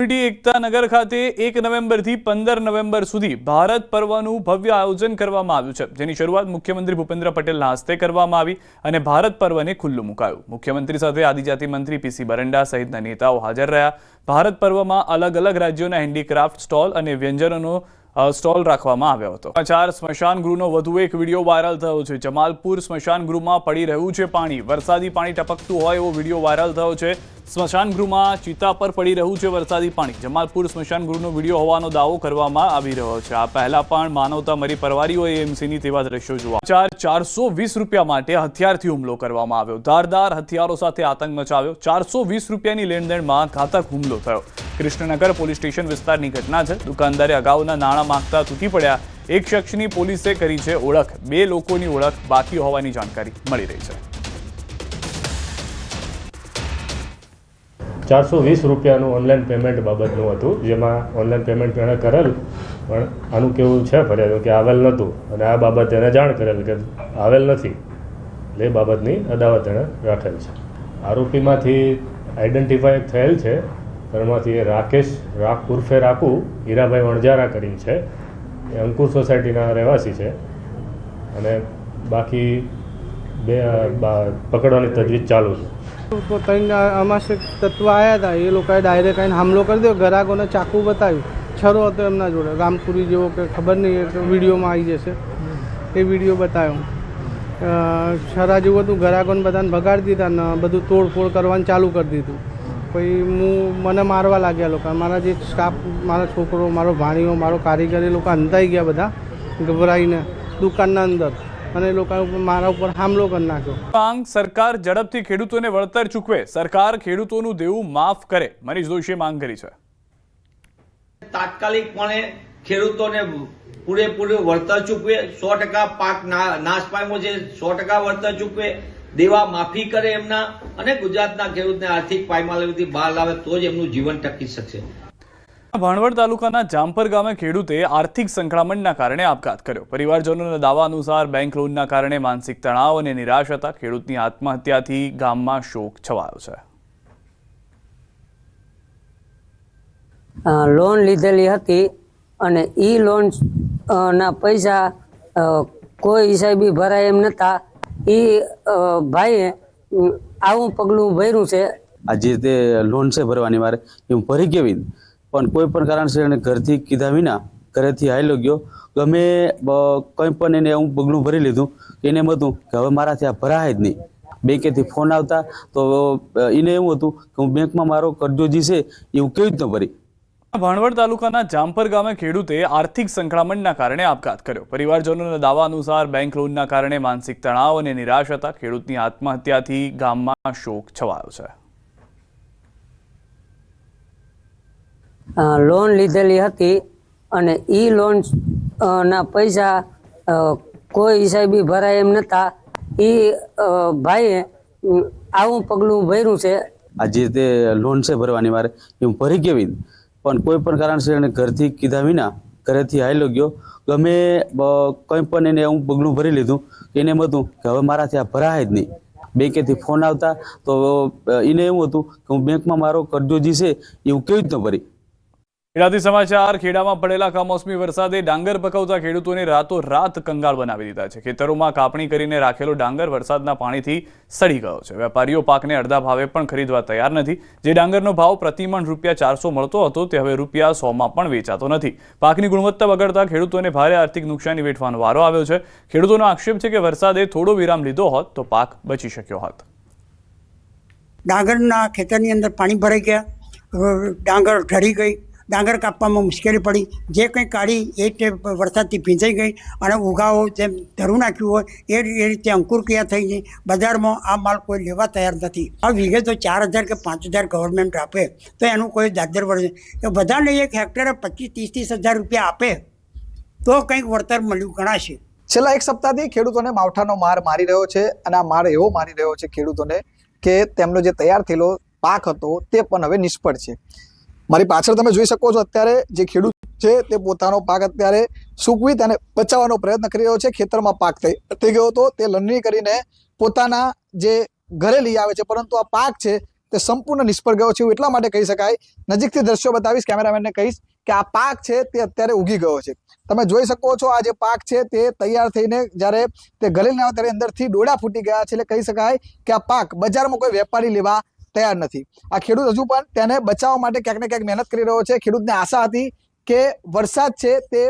એકતા નગર ખાતે 1 નવેમ્બરથી 15 નવેમ્બર સુધી ભારત પર્વનું ભવ્ય આયોજન કરવામાં આવ્યું છે, જેની શરૂઆત મુખ્યમંત્રી ભૂપેન્દ્ર પટેલના હસ્તે કરવામાં આવી અને ભારત પર્વને ખુલ્લું મુકાયું। મુખ્યમંત્રી સાથે આદિજાતિ મંત્રી પીસી બરંડા સહિતના નેતાઓ હાજર રહ્યા। ભારત પર્વમાં અલગ અલગ રાજ્યોના હેન્ડીક્રાફ્ટ સ્ટોલ અને વ્યંજનોનો સ્ટોલ રાખવામાં આવ્યો હતો। સમાચાર સ્મશાન ગૃહનો વધુ એક વિડીયો વાયરલ થયો છે। જમાલપુર સ્મશાન ગૃહમાં પડી રહ્યું છે પાણી, વરસાદી પાણી ટપકતું હોય એવો વિડીયો વાયરલ થયો છે। સ્મશાન ગૃહમાં ચિતા પર પડી રહ્યું છે વરસાદી પાણી। જમાલપુર સ્મશાન ગૃહનો વિડીયો હોવાનો દાવો કરવામાં આવી રહ્યો છે। આ પહેલા પણ માનવતા મરી પરવારીઓએ એમસીની તેવા દ્રશ્યો જોવા। 420 રૂપિયા માટે હથિયારથી હુમલો કરવામાં આવ્યો। ધારદાર હથિયારો સાથે આતંક મચાવ્યો। 420 રૂપિયાની લેણદેણમાં ઘાતક હુમલો થયો। કૃષ્ણનગર પોલીસ સ્ટેશન વિસ્તારની ઘટના છે। દુકાનદારે અગાઉના નાણાં માંગતા તૂટી પડ્યા। એક શખ્સની પોલીસે કરી છે ઓળખ। 2 લોકોની ઓળખ બાકી હોવાની જાણકારી મળી રહી છે। 420 રૂપિયાનું ઓનલાઈન પેમેન્ટ બાબતનું હતું, જેમાં ઓનલાઈન પેમેન્ટ એણે કરેલ, પણ આનું કેવું છે ફરિયાદ કે આવેલ નહોતું અને આ બાબત એને જાણ કરેલ કે આવેલ નથી, એટલે એ બાબતની અદાવત એણે રાખેલ છે। આરોપીમાંથી આઈડેન્ટિફાઈ થયેલ છે, એમાંથી એ રાકેશ ઉર્ફે રાખુ હીરાભાઈ વણજારા કરીને છે, એ અંકુર સોસાયટીના રહેવાસી છે અને બાકી બે પકડવાની તજવીજ ચાલુ છે। तो तीन अमासिक तत्व आया था, ये लोग डायरेक्ट आईने हमलो कर दियो। ग्राहकों ने चाकू बताव्યું, छरो હતો એમના જોડે, રામપુરી જેવો કે ખબર નહીં, એક વિડીયોમાં આવી જશે એ વિડીયો બતાવ્યો। છરા જેવું હતું, ગ્રાહકોને બધાને ભગાડી દીધા ને બધું તોડફોડ કરવાનું ચાલુ કરી દીધું। પછી મને મારવા લાગ્યા લોકો, મારા જે સ્ટાફ, મારા છોકરો, મારો ભાણીઓ, મારો કારીગર, એ લોકો અંતાઈ ગયા બધા ગભરાઈને દુકાનના અંદર, અને લોકો મારા ઉપર હુમલો કરી નાખ્યો। માંગ સરકાર ઝડપથી ખેડૂતોને વળતર ચૂકવે, સરકાર ખેડૂતોનું દેવું માફ કરે, મનીષ દોશીએ માંગ કરી છે। તાત્કાલિકપણે ખેડૂતોને પૂરેપૂરું વળતર ચૂકવે, 100% પાક નાશ પામ્યો છે, 100% વળતર ચૂકવે, દેવા માફી કરે એમના, અને ગુજરાતના ખેડૂતને આર્થિક પાયમાલીથી બહાર લાવે તો જ એમનું જીવન ટકી શકશે। ભાણવડ તાલુકાના જામપર ગામે ખેડૂતે આર્થિક સંકળામણના કારણે આપઘાત કર્યો। પરિવારજનોના દાવા અનુસાર બેંક લોનના કારણે માનસિક તણાવ અને નિરાશ હતા। ખેડૂતની આત્મહત્યાથી ગામમાં શોક છવાયો છે। લોન લીધેલી હતી અને ઈ લોન ના પૈસા કોઈ હિસાબી ભરાય એમ નતા। ઈ ભાઈએ આવું પગલું ભર્યું છે। આ જે તે લોન છે ભરવાની મારે હું ભરી કેવી, પણ કોઈ પણ કારણસર એને ઘરથી કીધા વિના ઘરેથી હાલ્યો ગયો। ગમે કંઈ પણ એને હું પગલું ભરી લીધું, એને એમ હતું કે હવે મારાથી આ ભરાય જ નહીં। બેંકેથી ફોન આવતા તો એને એવું હતું કે હું બેંકમાં મારો કરજો જે છે એ હું કેવી રીતના ભરી। ભાણવડ તાલુકાના જામપર ગામે ખેડૂતે આર્થિક સંકળામણના કારણે આપઘાત કર્યો। પરિવારજનોના દાવા અનુસાર બેંક લોનના કારણે માનસિક તણાવ અને નિરાશ હતા। ખેડૂતની આત્મહત્યાથી ગામમાં શોક છવાયો છે। લોન લીધેલી હતી અને ઈ લોન ના પૈસા કોઈ હિસાબી ભરાય એમ નતા। ઈ ભાઈએ આવું પગલું ભર્યું છે। આ જે તે લોન છે ભરવાની મારે હું ભરી કેવી, પણ કોઈ પણ કારણસર એને ઘરથી કીધા વિના ઘરેથી હાલ્યો ગયો। ગમે કંઈ પણ એને હું પગલું ભરી લીધું, એને એમ હતું કે હવે મારાથી આ ભરાય જ નહીં। બેંકેથી ફોન આવતા તો એને એવું હતું કે હું બેંકમાં મારો કરજો જે છે એ હું કેવી રીતના ભરી। ખેડાથી સમાચાર। ખેડામાં પડેલા કમોસમી વરસાદે ડાંગર પકવતા ખેડૂતોને રાતોરાત કંગાળ બનાવી દીધા છે। ખેતરોમાં કાપણી કરીને રાખેલો ડાંગર વરસાદના પાણીથી સડી ગયો છે। વેપારીઓ પાકને અડધા ભાવે પણ ખરીદવા તૈયાર નથી। જે ડાંગરનો ભાવ પ્રતિમણ ₹400 મળતો હતો તે હવે ₹100માં પણ વેચાતો નથી। પાકની ગુણવત્તા બગડતા ખેડૂતોને ભારે આર્થિક નુકસાની વેઠવાનો વારો આવ્યો છે। ખેડૂતોનો આક્ષેપ છે કે વરસાદે થોડો વિરામ લીધો હોત તો પાક બચી શક્યો હોત। ડાંગરના ખેતરની અંદર પાણી ભરાઈ ગયા, ડાંગર ઢળી ગઈ, ડાંગર કાપવામાં મુશ્કેલી પડી। જે કંઈ કાઢી એ વરસાદથી ભીંજાઈ ગઈ અને ઉગાવો જેમ ધરું નાખ્યું હોય એ રીતે અંકુર ક્રિયા થઈ ગઈ। બજારમાં આ માલ કોઈ લેવા તૈયાર નથી। આ વીઘે તો 4000 કે 5000 ગવર્મેન્ટ આપે તો એનું કોઈ દાદર વળે, એ બધાને એક હેક્ટરે 25-30 હજાર રૂપિયા આપે તો કંઈક વળતર મળ્યું ગણાશે। છેલ્લા એક સપ્તાહથી ખેડૂતોને માવઠાનો માર મારી રહ્યો છે, અને આ માર એવો મારી રહ્યો છે ખેડૂતોને કે તેમનો જે તૈયાર થયેલો પાક હતો તે પણ હવે નિષ્ફળ છે। મારી પાછળ તમે જોઈ શકો છો, અત્યારે જે ખેડૂત છે તે પોતાનો પાક અત્યારે સૂકવી તેને બચાવવાનો પ્રયત્ન કરી રહ્યો છે। ખેતરમાં પાક થઈ ગયો હતો, તે લણણી કરીને પોતાના જે ઘરે લઈ આવે છે, પરંતુ આ પાક છે તે સંપૂર્ણ નિષ્ફળ ગયો છે એવું એટલા માટે કહી શકાય. નજીકથી દ્રશ્યો બતાવીશ, કેમેરામેનને કહીશ કે આ પાક છે તે અત્યારે ઉગી ગયો છે. તમે જોઈ શકો છો આ જે પાક છે તે તૈયાર થઈને જ્યારે તે ગળીને આવે ત્યારે અંદરથી ડોડા ફૂટી ગયા છે. એટલે કહી શકાય કે આ પાક બજારમાં કોઈ વેપારી લેવા તૈયાર નથી. આ ખેડૂત હજુ પણ તેને બચાવવા માટે ક્યાંક ને ક્યાંક મહેનત કરી રહ્યો છે. ખેડૂતને આશા હતી કે વરસાદ છે તે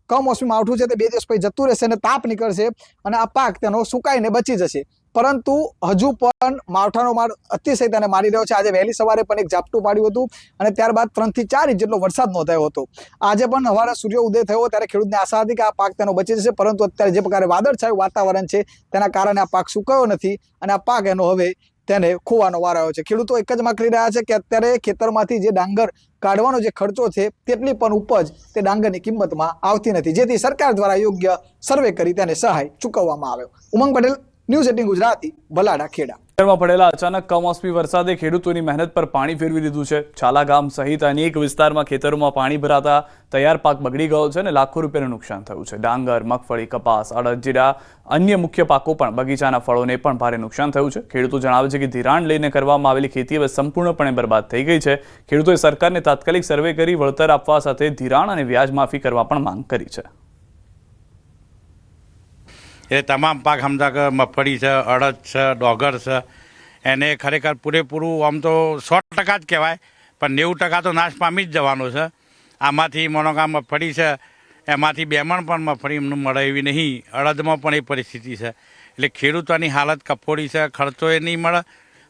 કમોસમી માવઠું છે તે 2 દિવસ પછી જતું રહેશે અને તાપ નીકળશે અને આ પાક તેનો સુકાઈને બચી જશે. પરંતુ હજુ પણ માવઠાનો માર અતિશય તેને મારી રહ્યો છે. આજે વહેલી સવારે પણ એક ઝાપટું પાડ્યું હતું અને ત્યારબાદ 3 થી 4 ઇંચ જેટલો વરસાદ નોંધાયો હતો. આજે પણ સવારે સૂર્ય ઉદય થયો ત્યારે ખેડૂતને આશા હતી કે આ પાક તેનો બચી જશે, પરંતુ અત્યારે જે પ્રકારે વાદળછાયું વાતાવરણ છે તેના કારણે આ પાક સુકાયો નથી અને આ પાક એનો હવે તેને ખોવાનો વાર આવ્યો છે. ખેડૂતો એક જ માંગ કરી રહ્યા છે કે અત્યારે ખેતરમાંથી જે ડાંગર કાઢવાનો જે ખર્ચો છે તેટલી પણ ઉપજ તે ડાંગરની કિંમતમાં આવતી નથી, જેથી સરકાર દ્વારા યોગ્ય સર્વે કરી તેને સહાય ચૂકવવામાં આવ્યો. ઉમંગ પટેલ, ન્યૂઝ 18 ગુજરાતી, બલાડા, ખેડા. શહેરમાં પડેલા અચાનક કમોસમી વરસાદે ખેડૂતોની મહેનત પર પાણી ફેરવી દીધું છે. છાલા ગામ સહિત અનેક વિસ્તારમાં ખેતરોમાં પાણી ભરાતા તૈયાર પાક બગડી ગયો છે અને લાખો રૂપિયાનું નુકસાન થયું છે. ડાંગર, મગફળી, કપાસ, અડદ, જીરા, અન્ય મુખ્ય પાકો પણ, બગીચાના ફળોને પણ ભારે નુકસાન થયું છે. ખેડૂતો જણાવે છે કે ધિરાણ લઈને કરવામાં આવેલી ખેતી હવે સંપૂર્ણપણે બરબાદ થઈ ગઈ છે. ખેડૂતોએ સરકારને તાત્કાલિક સર્વે કરી વળતર આપવા સાથે ધિરાણ અને વ્યાજ માફી કરવા પણ માંગ કરી છે. એ તમામ પાક સમજા કે મગફળી છે, અડદ છે, ડોગર છે, એને ખરેખર પૂરેપૂરું આમ તો 100% જ કહેવાય, પણ 90% તો નાશ પામી જ જવાનો છે. આમાંથી મોનોકા મગફળી છે એમાંથી 2 મણ પણ મગફળી એમનું મળે એવી નહીં. અડદમાં પણ એ પરિસ્થિતિ છે. એટલે ખેડૂતોની હાલત કફોડી છે, ખર્ચો એ નહીં મળે.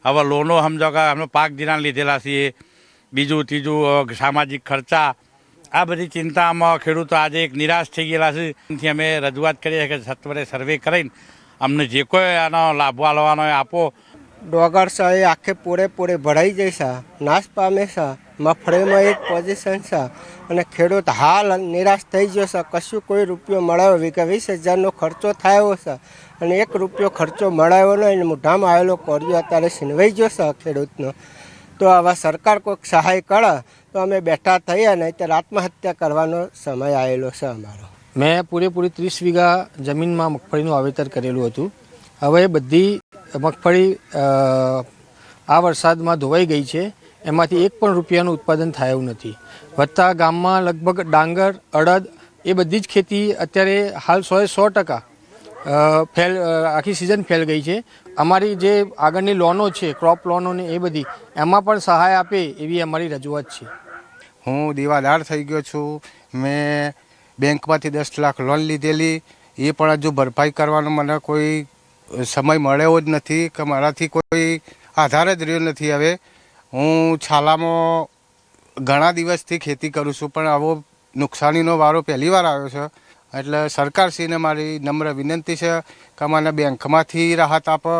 હવે લોનો સમજો કે અમે પાક ધિરાણ લીધેલા છીએ, બીજું ત્રીજું સામાજિક ખર્ચા, આ બધી ચિંતામાં ખેડૂતો આજે એક નિરાશ થઈ ગયેલા છે. એથી અમે રજૂઆત કરીએ કે સત્વરે સર્વે કરીને અમને જે કોઈ આનો લાભ લેવાનો આપો. ડોગર છે એ આખે પૂરેપૂરે ભરાઈ જાય છે, નાશ પામે છે. મગફળીમાં એક પોઝિશન છે અને ખેડૂત હાલ નિરાશ થઈ ગયો છે. કશું કોઈ રૂપિયો મળાયો, 20,000નો ખર્ચો થયો છે અને 1 રૂપિયો ખર્ચો મળાયો નહીં. મોઢામાં આવેલો કોરિયો અત્યારે છીનવાઈ ગયો છે ખેડૂતનો. તો આવા સરકાર કોઈક સહાય કરે તો અમે બેઠા થઈએ, નહીં ત્યારે આત્મહત્યા કરવાનો સમય આવેલો છે અમારો. મેં પૂરેપૂરી 30 વીઘા જમીનમાં મગફળીનું વાવેતર કરેલું હતું. હવે બધી મગફળી આ વરસાદમાં ધોવાઈ ગઈ છે. એમાંથી 1 પણ રૂપિયાનું ઉત્પાદન થયું નથી. વત્તા ગામમાં લગભગ ડાંગર, અડદ એ બધી જ ખેતી અત્યારે હાલ 100% આખી સિઝન ફેલ ગઈ છે. અમારી જે આગળની લોનો છે, ક્રોપ લોનો ને એ બધી, એમાં પણ સહાય આપે એવી અમારી રજૂઆત છે. હું દીવાદાર થઈ ગયો છું. મેં બેંકમાંથી 10 લાખ લોન લીધેલી, એ પણ હજુ ભરપાઈ કરવાનો મને કોઈ સમય મળ્યો જ નથી કે મારાથી કોઈ આધાર જ રહ્યો નથી. હવે હું છાલામાં ઘણા દિવસથી ખેતી કરું છું, પણ આવો નુકસાનીનો વારો પહેલી વાર આવ્યો છે. એટલે સરકારશ્રીને મારી નમ્ર વિનંતી છે કે મને બેંકમાંથી રાહત આપો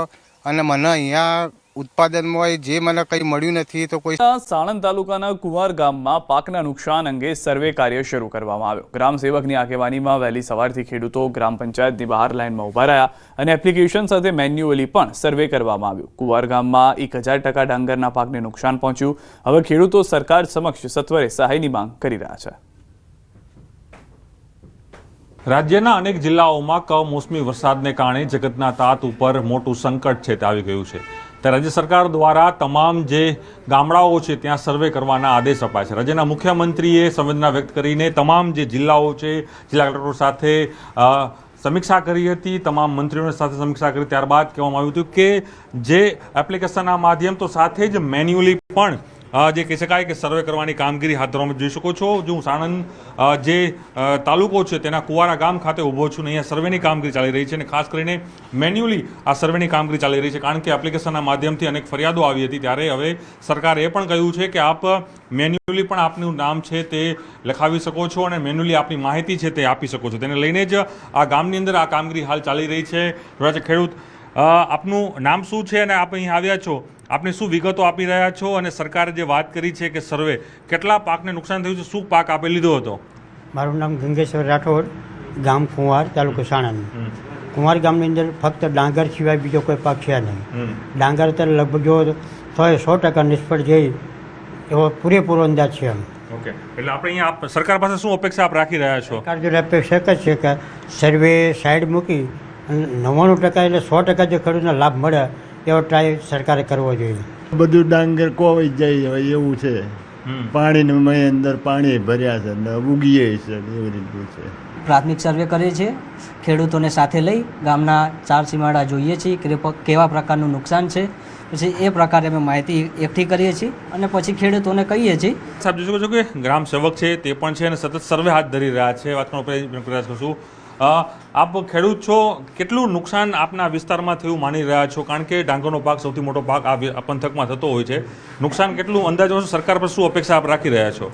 અને મને અહીંયા ઉત્પાદનમાં જે મને કંઈ મળ્યું નથી તો કોઈ. સાણંદ તાલુકાના કુંવાર ગામમાં પાકના નુકસાન અંગે સર્વે કાર્ય શરૂ કરવામાં આવ્યો. ગ્રામ સેવકની આગેવાનીમાં વહેલી સવારથી ખેડૂતો ગ્રામ પંચાયતની બહાર લાઇનમાં ઉભા રહ્યા અને એપ્લિકેશન સાથે મેન્યુઅલી પણ સર્વે કરવામાં આવ્યું. કુંવાર ગામમાં 1000% ડાંગરના પાકને નુકસાન પહોંચ્યું. હવે ખેડૂતો સરકાર સમક્ષ સત્વરે સહાયની માંગ કરી રહ્યા છે. રાજ્યના અનેક જિલ્લાઓમાં કમોસમી વરસાદને કારણે જગતના તાત ઉપર મોટું સંકટ છે તે આવી ગયું છે. ત્યારે રાજ્ય સરકાર દ્વારા તમામ જે ગામડાઓ છે ત્યાં સર્વે કરવાના આદેશ અપાય છે. રાજ્યના મુખ્યમંત્રીએ સંવેદના વ્યક્ત કરીને તમામ જે જિલ્લાઓ છે, જિલ્લા કલેક્ટરો સાથે સમીક્ષા કરી હતી. તમામ મંત્રીઓને સાથે સમીક્ષા કરી ત્યારબાદ કહેવામાં આવ્યું હતું કે જે એપ્લિકેશનના માધ્યમ તો સાથે જ મેન્યુઅલી પણ જે કહી શકાય કે સર્વે કરવાની કામગીરી હાથ ધરવામાં જોઈ શકો છો. જો હું સાણંદ જે તાલુકો છે તેના કુવારા ગામ ખાતે ઊભો છું ને અહીંયા સર્વેની કામગીરી ચાલી રહી છે અને ખાસ કરીને મેન્યુઅલી આ સર્વેની કામગીરી ચાલી રહી છે, કારણ કે એપ્લિકેશનના માધ્યમથી અનેક ફરિયાદો આવી હતી. ત્યારે હવે સરકારે એ પણ કહ્યું છે કે આપ મેન્યુઅલી પણ આપનું નામ છે તે લખાવી શકો છો અને મેન્યુઅલી આપની માહિતી છે તે આપી શકો છો. તેને લઈને જ આ ગામની અંદર આ કામગીરી હાલ ચાલી રહી છે. ખેડૂત, આપનું નામ શું છે અને આપ અહીં આવ્યા છો, આપને શું વિગતો આપી રહ્યા છો અને સરકારે જે વાત કરી છે કે સર્વે, કેટલા પાકને નુકસાન થયું છે, શું પાક આપે લીધો હતો? મારું નામ ગંગેશ્વર રાઠોડ, ગામ કુંવાર, તાલુકો સાણંદ. કુંવાર ગામની અંદર ફક્ત ડાંગર સિવાય બીજો કોઈ પાક છે નહીં. ડાંગર અત્યારે લગભગ જો 100% નિષ્ફળ જઈ એવો પૂરેપૂરો અંદાજ છે. ઓકે, એટલે આપણે અહીંયા સરકાર પાસે શું અપેક્ષા આપ રાખી રહ્યા છો? સરકાર જો અપેક્ષા એક જ છે કે સર્વે સાઈડ મૂકી 99% એટલે 100% જે ખેડૂતને લાભ મળે એવો ટ્રાય સરકારે કરવો જોઈએ. બધું ડાંગર કોવાઈ જાય હવે એવું છે. પાણીનું અંદર પાણી ભર્યા છે ને ઉગીએ છે એવી રીતનું છે. પ્રાથમિક સર્વે કરીએ છીએ, ખેડૂતોને સાથે લઈ ગામના 4 સીમાડા જોઈએ છીએ કે કેવા પ્રકારનું નુકસાન છે, પછી એ પ્રકારે અમે માહિતી એકઠી કરીએ છીએ અને પછી ખેડૂતોને કહીએ છીએ. સાહેબ જોઈ શકો છો કે ગ્રામ સેવક છે તે પણ છે અને સતત સર્વે હાથ ધરી રહ્યા છે. વાત પ્રયાસ કરશું. આપ ખેડૂત છો, કેટલું નુકસાન આપના વિસ્તારમાં થયું માની રહ્યા છો? કારણ કે ડાંગરનો પાક સૌથી મોટો પાક આ પંથકમાં થતો હોય છે. નુકસાન કેટલું અંદાજો સરકાર પર શું અપેક્ષા આપ રાખી રહ્યા છો?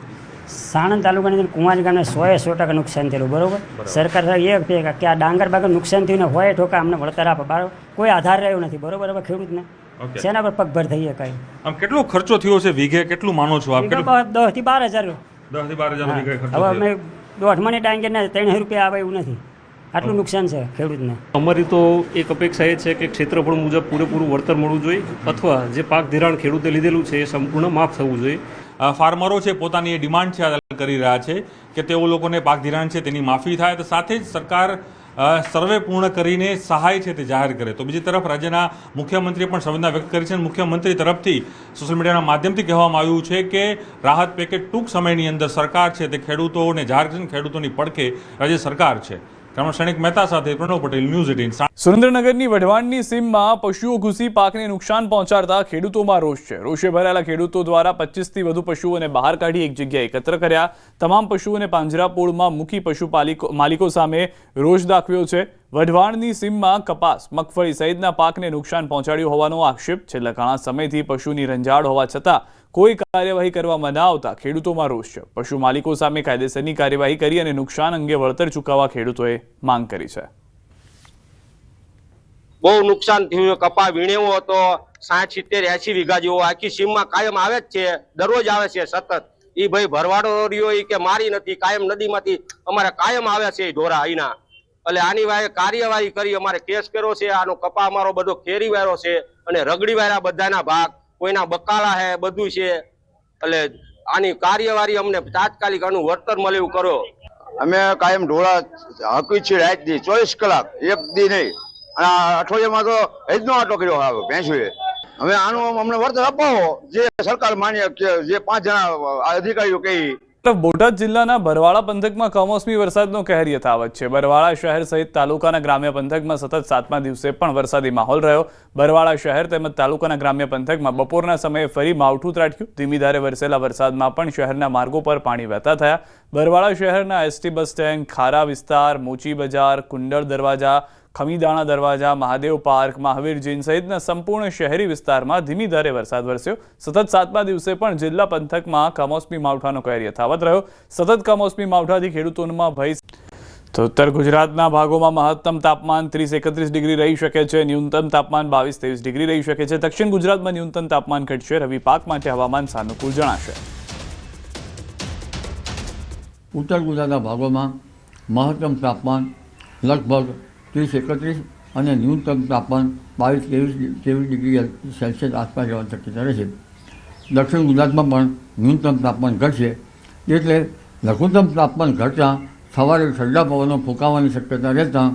સાણંદ તાલુકાની અંદર કુંવારી ગામને 100% નુકસાન થયેલું. બરોબર, સરકાર એ કહે કે આ ડાંગર બાગર નુકસાન થયું ને હોય ઠોકા અમને વળતર આપે. કોઈ આધાર રહ્યો નથી. બરોબર, હવે ખેડૂતને શેના પર પગભર થઈએ કઈ? આમ કેટલો ખર્ચો થયો છે વીઘે? કેટલું માનો છો આપ? 10 થી 12 હજાર. 10 થી 12 હજાર વીઘે ખર્ચો. હવે અમે 1.5 મણી ડાંગરના 3 રૂપિયા આવે એવું નથી. આટલું નુકસાન છે ખેડૂતને. અમારી તો એક અપેક્ષા એ છે કે ક્ષેત્રફળ મુજબ પૂરેપૂરું વળતર મળવું જોઈએ અથવા જે પાક ધિરાણ ખેડૂતે લીધેલું છે એ સંપૂર્ણ માફ થવું જોઈએ. ફાર્મરો છે પોતાની એ ડિમાન્ડ છે કરી રહ્યા છે કે તેઓ લોકોને પાક ધિરાણ છે તેની માફી થાય, તો સાથે જ સરકાર સર્વે પૂર્ણ કરીને સહાય છે તે જાહેર કરે. તો બીજી તરફ રાજ્યના મુખ્યમંત્રીએ પણ સંવેદના વ્યક્ત કરી છે અને મુખ્યમંત્રી તરફથી સોશિયલ મીડિયાના માધ્યમથી કહેવામાં આવ્યું છે કે રાહત પેકેજ ટૂંક સમયની અંદર સરકાર છે તે ખેડૂતોને જાહેર કરશે. ખેડૂતોની પડખે રાજ્ય સરકાર છે. સૈનિક મહેતા સાથે પ્રણવ પટેલ, ન્યૂઝ 18. સુરેન્દ્રનગરની વઢવાણની સીમમાં પશુઓ ઘૂસી પાકને નુકસાન પહોંચાડતા ખેડૂતોમાં રોષ છે. રોષે ભરાયેલા ખેડૂતો દ્વારા 25થી વધુ પશુઓને બહાર કાઢી એક જગ્યાએ એકત્ર કર્યા. તમામ પશુઓને પાંજરાપોળમાં મૂકી પશુ માલિકો સામે રોષ દાખવ્યો છે. વઢવાણની સીમમાં કપાસ, મગફળી સહિતના પાકને નુકસાન પહોંચાડ્યું હોવાનો આક્ષેપ. છેલ્લા ઘણા સમયથી પશુની રંજાડ હોવા છતાં કોઈ કાર્યવાહી કરવામાં ન આવતા ખેડૂતોમાં રોષ છે. પશુ માલિકો સામે કાયદેસરની કાર્યવાહી કરી અને નુકસાન અંગે વળતર ચૂકવવા ખેડૂતોએ માંગ કરી છે. બહુ નુકસાન થયું. કપા વીણેવો હતો 60, 70, 80 વીઘા જેવો આખી સીમમાં કાયમ આવે જ છે, દરરોજ આવે છે સતત. એ ભાઈ ભરવાડો રહ્યો એ કે મારી નથી, કાયમ નદીમાંથી અમારે કાયમ આવે છે એ ઢોરા અહીંના. એટલે આની વાય કાર્યવાહી કરી અમારે કેસ કર્યો છે. આનો કપા અમારો બધો કેરી વાયરો છે અને રગડી વાયરા બધાના ભાગ, કોઈના બકાલા હે, બધું છે. એટલે આની કાર્યવાહી અમને તાત્કાલિક આનું વળતર મળે એવું કરો. અમે કાયમ ઢોળા હકી છે રાત દી 24 કલાક, એક દી નહીં. અને અઠવાડિયામાં તો હેજનો આટો કર્યો આવે ભેંસુએ. હવે આનું અમને વળતર અપાવો, જે સરકાર માન્ય જે 5 જણા અધિકારીઓ કહી. બોટાદ જિલ્લાના બરવાળા પંથકમાં કમોસમી વરસાદનો કહેર યથાવત છે. બરવાળા શહેર સહિત તાલુકાના ગ્રામ્ય પંથકમાં સતત 7મા દિવસે પણ વરસાદી માહોલ રહ્યો. બરવાળા શહેર તેમજ તાલુકાના ગ્રામ્ય પંથકમાં બપોરના સમયે ફરી માવઠું ત્રાટક્યું. ધીમી ધારે વરસેલા વરસાદમાં પણ શહેરના માર્ગો પર પાણી વહેતા થયા. બરવાળા શહેરના એસટી બસ સ્ટેન્ડ, ખારા વિસ્તાર, મોચી બજાર, કુંડળ દરવાજા, ખમીદાણા દરવાજા, મહાદેવ પાર્ક, મહાવીર જૈન સહિતના સંપૂર્ણ શહેરી વિસ્તારમાં ધીમી ધારે વરસાદ વરસ્યો. સતત 7મા દિવસે પણ જિલ્લા પંથકમાં કમોસમી માવઠાનો કહેર યથાવત રહ્યો. સતત કમોસમી માવઠાથી ખેડૂતોમાં ભય. તો ઉત્તર ગુજરાતના ભાગોમાં મહત્તમ તાપમાન 30-31 ડિગ્રી રહી શકે છે. ન્યૂનતમ તાપમાન 22-23 ડિગ્રી રહી શકે છે. દક્ષિણ ગુજરાતમાં ન્યૂનતમ તાપમાન ઘટશે. રવિ પાક માટે હવામાન સાનુકૂળ જણાશે. ઉત્તર ગુજરાતના ભાગોમાં મહત્તમ તાપમાન લગભગ 30-31 અને ન્યૂનતમ તાપમાન 22-23 ડિગ્રી સેલ્સિયસ આસપાસ રહેવાની શક્યતા રહેશે. દક્ષિણ ગુજરાતમાં પણ ન્યૂનતમ તાપમાન ઘટશે, એટલે લઘુત્તમ તાપમાન ઘટતા સવારે ઠંડા પવનો ફૂંકાવાની શક્યતા રહેતા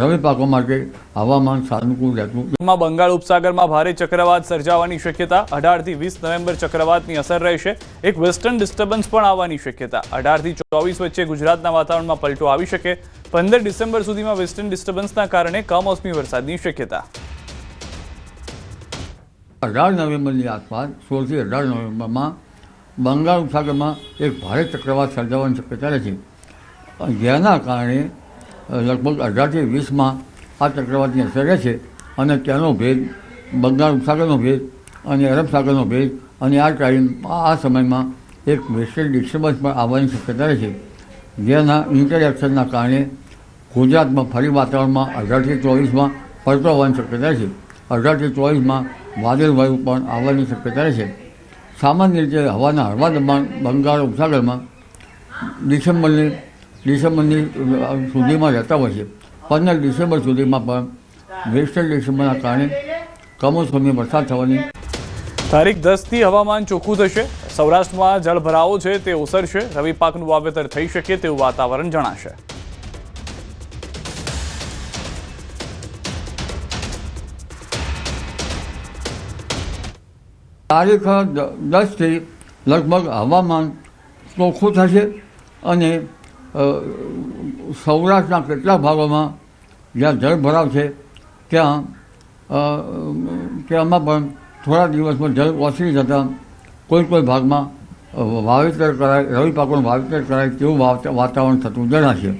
રવિ પાકો માટે હવામાન સાનુકૂળ રહેતું. બંગાળ ઉપસાગરમાં ભારે ચક્રવાત સર્જાવાની શક્યતા. 18 થી 20 નવેમ્બર ચક્રવાતની અસર રહેશે. એક વેસ્ટર્ન ડિસ્ટર્બન્સ પણ આવવાની શક્યતા. 18 થી 24 વચ્ચે ગુજરાતના વાતાવરણમાં પલટો આવી શકે. 15 ડિસેમ્બર સુધીમાં વેસ્ટર્ન ડિસ્ટર્બન્સના કારણે કમોસમી વરસાદની શક્યતા. 18 નવેમ્બરની આસપાસ 16 થી 18 નવેમ્બરમાં બંગાળ ઉપસાગરમાં એક ભારે ચક્રવાત સર્જાવાની શક્યતા રહેશે, જેના કારણે લગભગ 18 થી 20માં આ ચક્રવાતની અસર રહેશે અને તેનો ભેદ બંગાળ ઉપસાગરનો ભેદ અને અરબ સાગરનો ભેદ અને આ સમયમાં એક વેસ્ટર્ન ડિસ્ટર્બન્સ પણ આવવાની શક્યતા રહેશે, જેના ઇન્ટરેક્શનના કારણે ગુજરાતમાં ફરી વાતાવરણમાં 18 થી 24માં પલટો આવવાની શક્યતા રહેશે. 18 થી 24માં વાદળવાયુ પણ આવવાની શક્યતા રહેશે. સામાન્ય રીતે હવાના હળવા દબાણ બંગાળ ઉપસાગરમાં ડિસેમ્બરની સુધીમાં રહેતા હોય છે. 15 ડિસેમ્બર સુધીમાં પણ વેસ્ટર્ન ડિસ્ટર્બન્સના કારણે કમોસમી વરસાદ થવાની. તારીખ 10 થી હવામાન ચોખ્ખું થશે. સૌરાષ્ટ્રમાં જળભરાવો છે તે ઓસરશે. રવિ પાકનું વાવેતર થઈ શકે તેવું વાતાવરણ જણાશે. તારીખ 10થી લગભગ હવામાન ચોખ્ખું થશે અને સૌરાષ્ટ્રના કેટલાક ભાગોમાં જ્યાં જળભરાવ છે ત્યાં પણ થોડા દિવસમાં જળ ઓસરી જતાં કોઈ ભાગમાં વાવેતર કરાય, રવિ પાકોનું વાવેતર કરાય તેવું વાતાવરણ થતું જણાશે.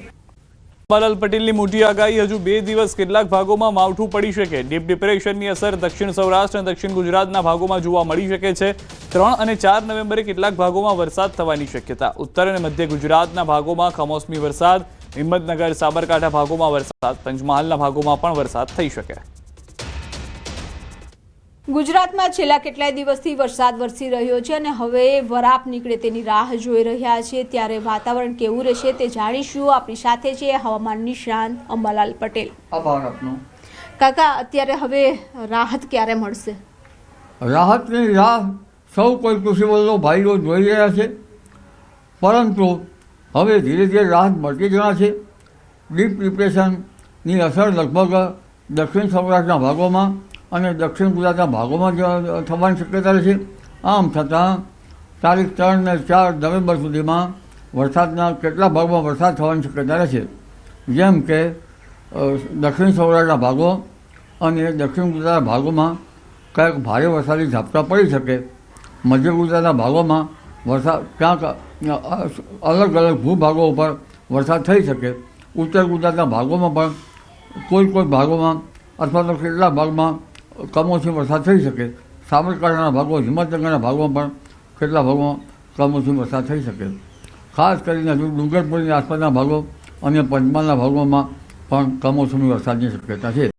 અંબાલાલ પટેલની મોટી આગાહી, હજુ 2 દિવસ કેટલાક ભાગોમાં માવઠું પડી શકે. ડીપ ડિપ્રેશનની અસર દક્ષિણ સૌરાષ્ટ્ર અને દક્ષિણ ગુજરાતના ભાગોમાં જોવા મળી શકે છે. 3 અને 4 નવેમ્બરે કેટલાક ભાગોમાં વરસાદ થવાની શક્યતા. ઉત્તર અને મધ્ય ગુજરાતના ભાગોમાં કમોસમી વરસાદ, હિંમતનગર, સાબરકાંઠા ભાગોમાં વરસાદ, પંચમહાલના ભાગોમાં પણ વરસાદ થઈ શકે. ગુજરાતમાં છેલ્લા કેટલાય દિવસથી વરસાદ વરસી રહ્યો છે અને હવે વરાપ નીકળે તેની રાહ જોઈ રહ્યા છે. ત્યારે વાતાવરણ કેવું રહેશે તે જાણીશું. આપણી સાથે છે હવામાન નિષ્ણાંત અંબાલાલ પટેલ. આભાર આપનો. કાકા, અત્યારે હવે રાહત ક્યારે મળશે? રાહતની રાહ સૌ કોઈ કૃષિવલ્લો ભાઈઓ જોઈ રહ્યા છે, પરંતુ હવે ધીરે ધીરે રાહત મળતી જણાશે. ડીપ ડિપ્રેશનની અસર લગભગ દક્ષિણ સૌરાષ્ટ્રના ભાગોમાં અને દક્ષિણ ગુજરાતના ભાગોમાં થવાની શક્યતા રહેશે. આમ છતાં તારીખ 3 અને 4 નવેમ્બર સુધીમાં વરસાદના કેટલાક ભાગોમાં વરસાદ થવાની શક્યતા રહેશે. જેમ કે દક્ષિણ સૌરાષ્ટ્રના ભાગો અને દક્ષિણ ગુજરાતના ભાગોમાં ક્યાંક ભારે વરસાદી ઝાપટા પડી શકે. મધ્ય ગુજરાતના ભાગોમાં વરસાદ ક્યાંક અલગ અલગ ભૂભાગો ઉપર વરસાદ થઈ શકે. ઉત્તર ગુજરાતના ભાગોમાં પણ કોઈ ભાગોમાં અથવા તો કેટલાક ભાગમાં કમોસમી વરસાદ થઈ શકે. સાબરકાંઠાના ભાગો, હિંમતનગરના ભાગોમાં પણ કેટલાક ભાગોમાં કમોસમી વરસાદ થઈ શકે. ખાસ કરીને ડુંગરપુરની આસપાસના ભાગો અને પંચમહાલના ભાગોમાં પણ કમોસમી વરસાદની શક્યતા છે.